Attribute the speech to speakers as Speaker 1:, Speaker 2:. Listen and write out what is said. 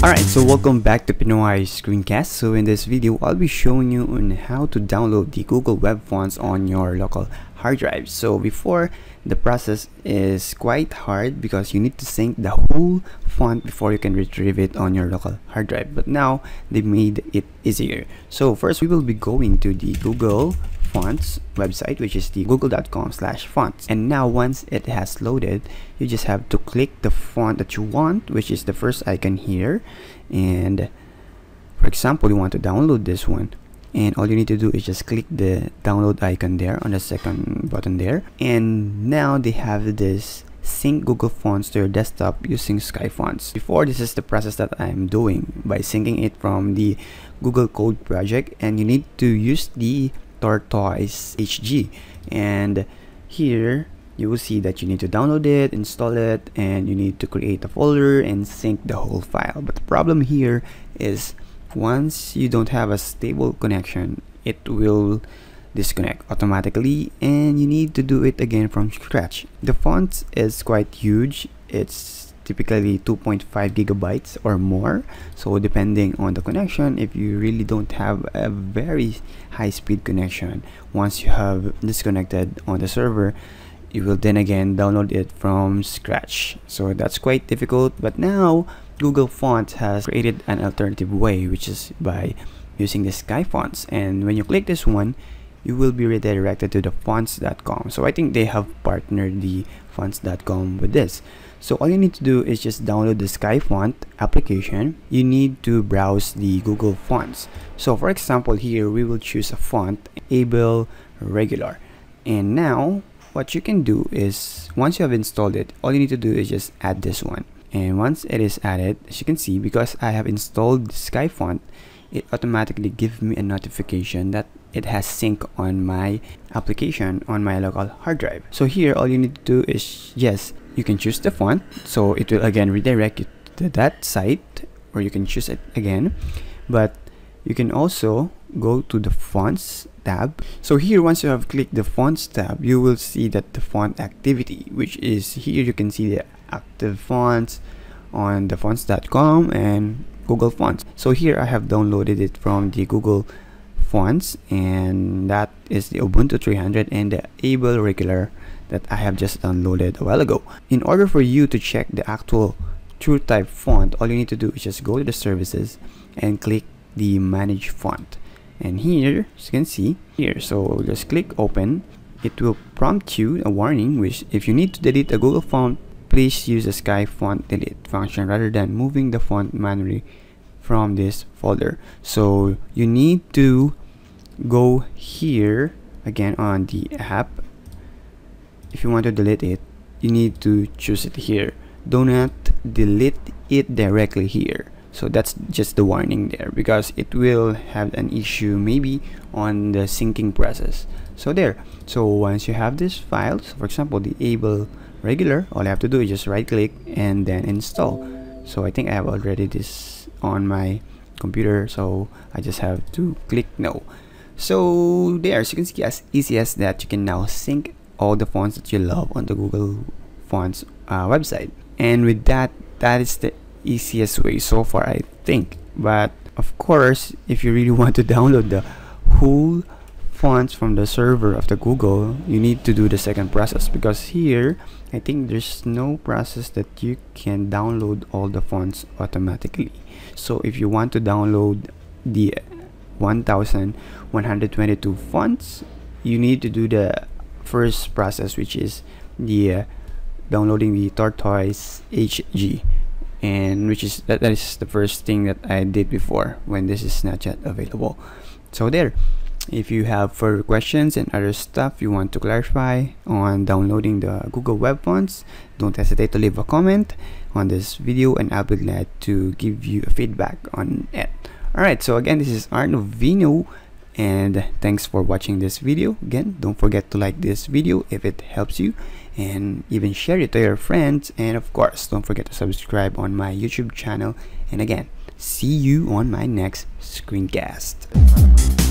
Speaker 1: Alright, so welcome back to Pinoy Screencast. So in this video, I'll be showing you on how to download the Google Web Fonts on your local hard drive. So before, the process is quite hard because you need to sync the whole font before you can retrieve it on your local hard drive. But now they made it easier. So first, we will be going to the Google Fonts website, which is the google.com/fonts. And now once it has loaded, you just have to click the font that you want, which is the first icon here. And for example, you want to download this one, and all you need to do is just click the download icon there on the second button there. And now they have this sync Google Fonts to your desktop using SkyFonts. Before, this is the process that I'm doing by syncing it from the Google Code project, and you need to use the Tortoise HG. And here you will see that you need to download it, install it, and you need to create a folder and sync the whole file. But the problem here is once you don't have a stable connection, it will disconnect automatically, and you need to do it again from scratch. The font is quite huge. It's typically 2.5 gigabytes or more, so depending on the connection, if you really don't have a very high-speed connection, once you have disconnected on the server, you will then again download it from scratch. So that's quite difficult. But now Google Fonts has created an alternative way, which is by using the SkyFonts. And when you click this one, you will be redirected to the fonts.com. So I think they have partnered the fonts.com with this. So all you need to do is just download the SkyFont application. You need to browse the Google Fonts. So for example, here we will choose a font, Able Regular. And now what you can do is, once you have installed it, all you need to do is just add this one. And once it is added, as you can see, because I have installed SkyFont, it automatically gives me a notification that it has sync on my application on my local hard drive. So here, all you need to do is, yes, you can choose the font, so it will again redirect you to that site, or you can choose it again. But you can also go to the fonts tab. So here, once you have clicked the fonts tab, you will see that the font activity, which is here, you can see the active fonts on the fonts.com and Google Fonts. So here I have downloaded it from the Google Fonts, and that is the Ubuntu 300 and the Able Regular that I have just downloaded a while ago. In order for you to check the actual true type font, all you need to do is just go to the services and click the manage font. And here, as you can see here, so just click open. It will prompt you a warning, which if you need to delete a Google font, please use the SkyFont delete function rather than moving the font manually from this folder. So you need to go here again on the app. If you want to delete it, you need to choose it here. Do not delete it directly here. So that's just the warning there, because it will have an issue maybe on the syncing process. So there. So once you have this file, so for example the Able Regular, all I have to do is just right click and then install. So I think I have already this on my computer, so I just have to click no. So there, so you can see as easy as that, you can now sync all the fonts that you love on the Google Fonts website. And with that, that is the easiest way so far, I think. But of course, if you really want to download the whole fonts from the server of the Google, you need to do the second process, because here I think there's no process that you can download all the fonts automatically. So if you want to download the 1122 fonts, you need to do the first process, which is the downloading the Tortoise HG, and which is that is the first thing that I did before when this is not yet available. So there. If you have further questions and other stuff you want to clarify on downloading the Google Web Fonts, don't hesitate to leave a comment on this video, and I'll be glad to give you a feedback on it. Alright, so again, this is Arnovino, and thanks for watching this video. Again, don't forget to like this video if it helps you, and even share it to your friends. And of course, don't forget to subscribe on my YouTube channel. And again, see you on my next screencast.